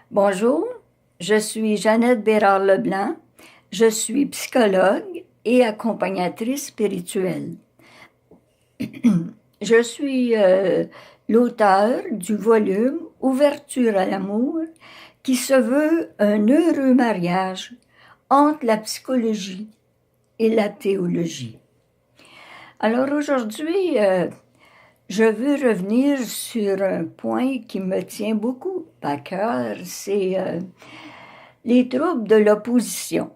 Bonjour, je suis Jeannette Bérard-Leblanc, je suis psychologue et accompagnatrice spirituelle. Je suis l'auteur du volume Ouverture à l'amour qui se veut un heureux mariage entre la psychologie et la théologie. Alors aujourd'hui, je veux revenir sur un point qui me tient beaucoup à cœur, c'est les troubles de l'opposition.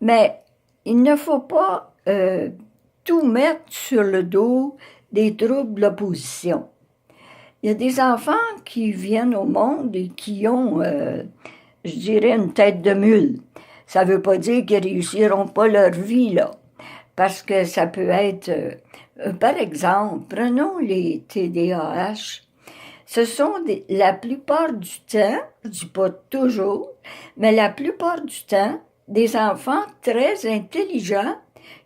Mais il ne faut pas tout mettre sur le dos des troubles de l'opposition. Il y a des enfants qui viennent au monde et qui ont, je dirais, une tête de mule. Ça ne veut pas dire qu'ils ne réussiront pas leur vie, là. Parce que ça peut être, par exemple, prenons les TDAH. Ce sont la plupart du temps, je ne dis pas toujours, mais la plupart du temps, des enfants très intelligents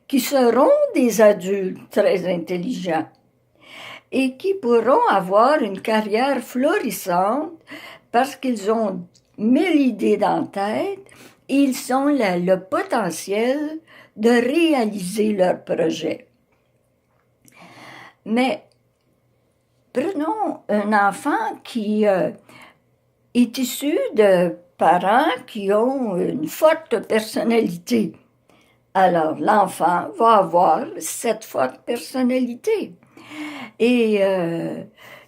qui seront des adultes très intelligents et qui pourront avoir une carrière florissante parce qu'ils ont 1000 idées dans la tête et ils ont le potentiel de réaliser leur projet. Mais prenons un enfant qui est issu de parents qui ont une forte personnalité. Alors, l'enfant va avoir cette forte personnalité. Et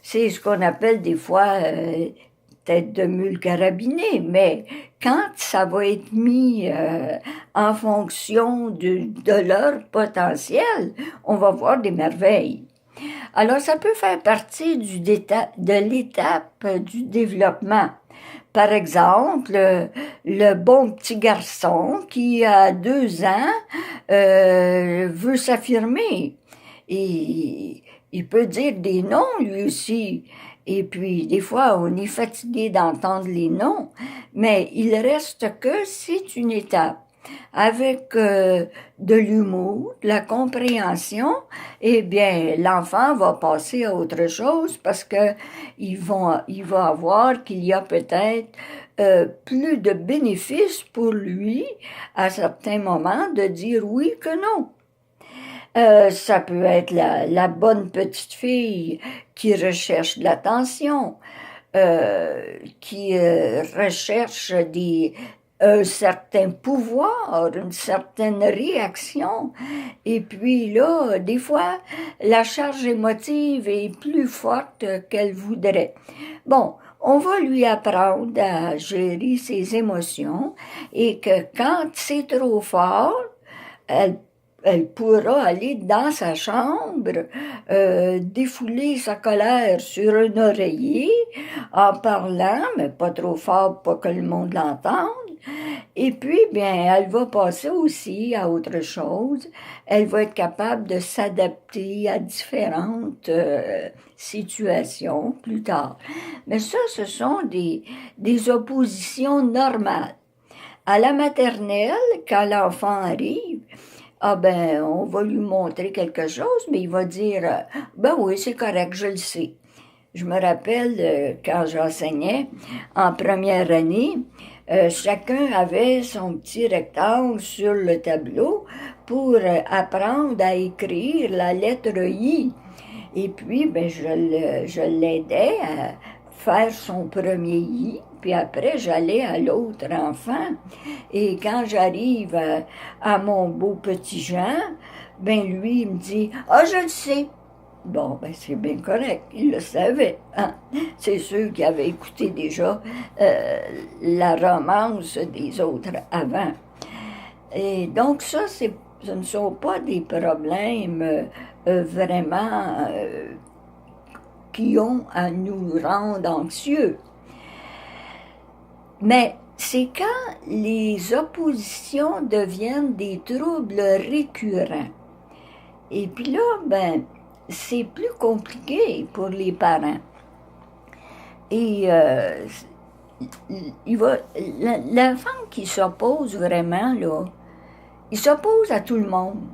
c'est ce qu'on appelle des fois tête de mule carabinée, mais quand ça va être mis en fonction de leur potentiel, on va voir des merveilles. Alors, ça peut faire partie de l'étape du développement. Par exemple, le bon petit garçon qui, à 2 ans, veut s'affirmer. Et il peut dire des noms, lui aussi. Et puis, des fois, on est fatigué d'entendre les noms, mais il reste que c'est une étape. Avec de l'humour, de la compréhension, eh bien, l'enfant va passer à autre chose parce que il va voir qu'il y a peut-être plus de bénéfices pour lui à certains moments de dire oui que non. Ça peut être la bonne petite fille qui recherche de l'attention, qui recherche un certain pouvoir, une certaine réaction. Et puis là, des fois, la charge émotive est plus forte qu'elle voudrait. Bon, on va lui apprendre à gérer ses émotions et que quand c'est trop fort, elle pourra aller dans sa chambre, défouler sa colère sur un oreiller en parlant, mais pas trop fort pour que le monde l'entende. Et puis, bien, elle va passer aussi à autre chose. Elle va être capable de s'adapter à différentes situations plus tard. Mais ça, ce sont des oppositions normales. À la maternelle, quand l'enfant arrive, ah ben, on va lui montrer quelque chose, mais il va dire, ben oui, c'est correct, je le sais. Je me rappelle quand j'enseignais en première année, chacun avait son petit rectangle sur le tableau pour apprendre à écrire la lettre I. Et puis, ben, je l'aidais à faire son premier I, puis après, j'allais à l'autre enfant. Et quand j'arrive à mon beau petit Jean, ben lui, il me dit « Ah, je le sais ». Bon, ben c'est bien correct, il le savait. Hein? C'est sûr qu'il avait écouté déjà la romance des autres avant. Et donc ça, ce ne sont pas des problèmes vraiment qui ont à nous rendre anxieux. Mais c'est quand les oppositions deviennent des troubles récurrents. Et puis là, ben, c'est plus compliqué pour les parents. Et l'enfant qui s'oppose vraiment, là, il s'oppose à tout le monde.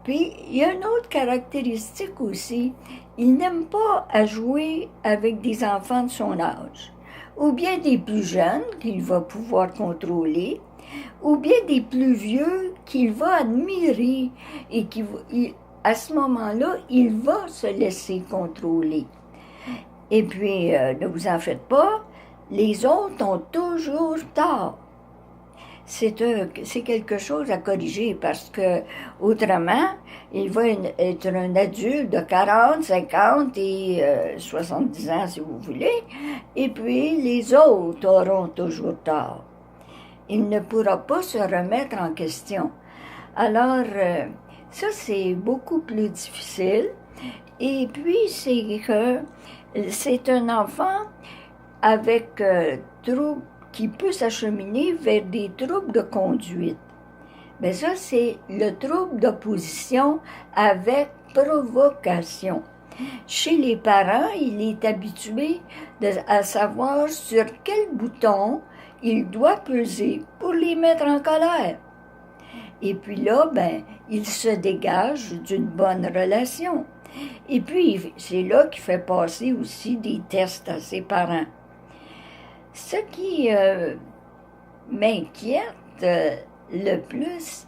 Puis, il y a une autre caractéristique aussi, il n'aime pas à jouer avec des enfants de son âge. ou bien des plus jeunes qu'il va pouvoir contrôler, ou bien des plus vieux qu'il va admirer et à ce moment-là, il va se laisser contrôler. Et puis, ne vous en faites pas, les autres ont toujours tort. C'est quelque chose à corriger parce que autrement, il va être un adulte de 40, 50 et 70 ans si vous voulez, et puis les autres auront toujours tort. Il ne pourra pas se remettre en question. Alors, ça c'est beaucoup plus difficile. Et puis, c'est que c'est un enfant avec troubles qui peut s'acheminer vers des troubles de conduite. Mais ça, c'est le trouble d'opposition avec provocation. Chez les parents, il est habitué à savoir sur quel bouton il doit peser pour les mettre en colère. Et puis là, il se dégage d'une bonne relation. Et puis, c'est là qu'il fait passer aussi des tests à ses parents. Ce qui m'inquiète le plus,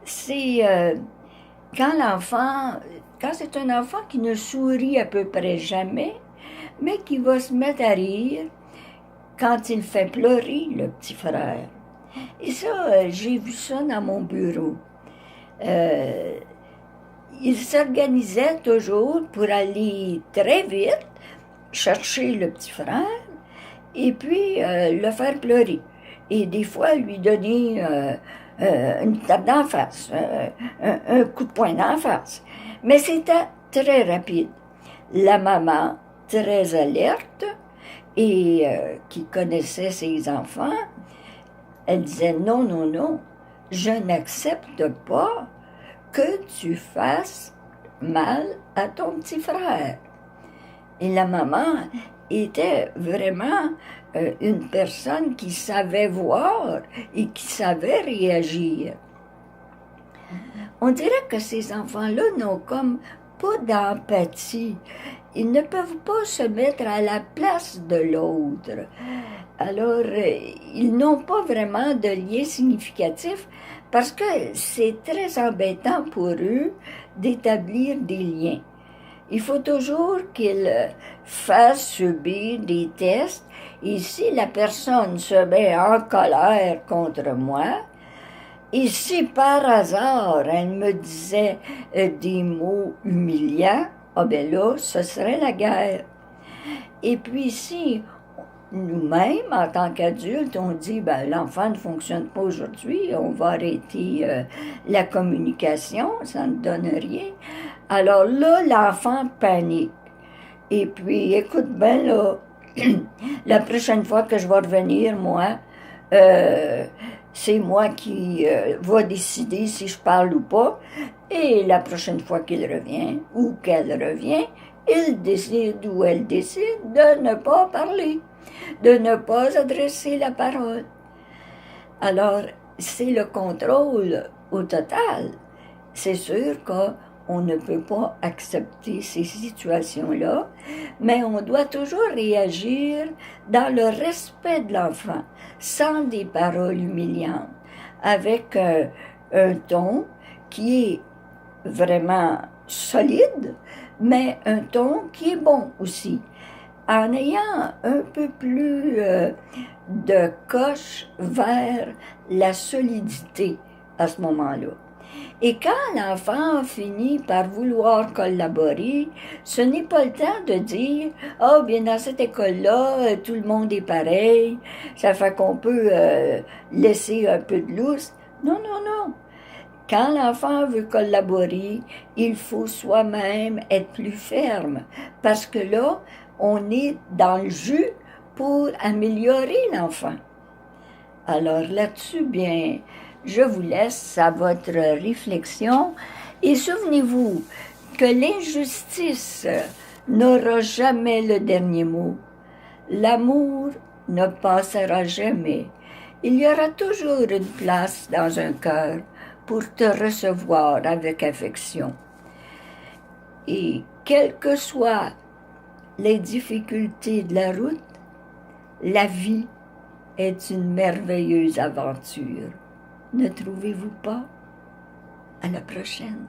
c'est quand c'est un enfant qui ne sourit à peu près jamais, mais qui va se mettre à rire quand il fait pleurer le petit frère. Et ça, j'ai vu ça dans mon bureau. Il s'organisait toujours pour aller très vite chercher le petit frère et puis le faire pleurer. Et des fois, lui donner une tape d'en face, un coup de poing d'en face. Mais c'était très rapide. La maman, très alerte et qui connaissait ses enfants, elle disait non, non, non, je n'accepte pas que tu fasses mal à ton petit frère. Et la maman était vraiment une personne qui savait voir et qui savait réagir. On dirait que ces enfants-là n'ont comme pas d'empathie. Ils ne peuvent pas se mettre à la place de l'autre. Alors, ils n'ont pas vraiment de lien significatif parce que c'est très embêtant pour eux d'établir des liens. Il faut toujours qu'ils fassent subir des tests et si la personne se met en colère contre moi, et si par hasard elle me disait des mots humiliants, ah ben là, ce serait la guerre. Et puis si nous-mêmes, en tant qu'adultes, on dit l'enfant ne fonctionne pas aujourd'hui, on va arrêter la communication, ça ne donne rien. Alors là, l'enfant panique. Et puis, écoute bien là, la prochaine fois que je vais revenir, moi, c'est moi qui va décider si je parle ou pas. Et la prochaine fois qu'il revient, ou qu'elle revient, il décide ou elle décide de ne pas parler, de ne pas adresser la parole. Alors, c'est le contrôle au total. C'est sûr qu'on ne peut pas accepter ces situations-là, mais on doit toujours réagir dans le respect de l'enfant, sans des paroles humiliantes, avec un ton qui est vraiment solide, mais un ton qui est bon aussi, en ayant un peu plus de coche vers la solidité à ce moment-là. Et quand l'enfant finit par vouloir collaborer, ce n'est pas le temps de dire « Ah, bien dans cette école-là, tout le monde est pareil, ça fait qu'on peut laisser un peu de lousse. » Non, non, non. Quand l'enfant veut collaborer, il faut soi-même être plus ferme, parce que là, on est dans le jus pour améliorer l'enfant. Alors là-dessus, bien, je vous laisse à votre réflexion et souvenez-vous que l'injustice n'aura jamais le dernier mot. L'amour ne passera jamais. Il y aura toujours une place dans un cœur pour te recevoir avec affection. Et quelles que soient les difficultés de la route, La vie est une merveilleuse aventure. Ne trouvez-vous pas? À la prochaine.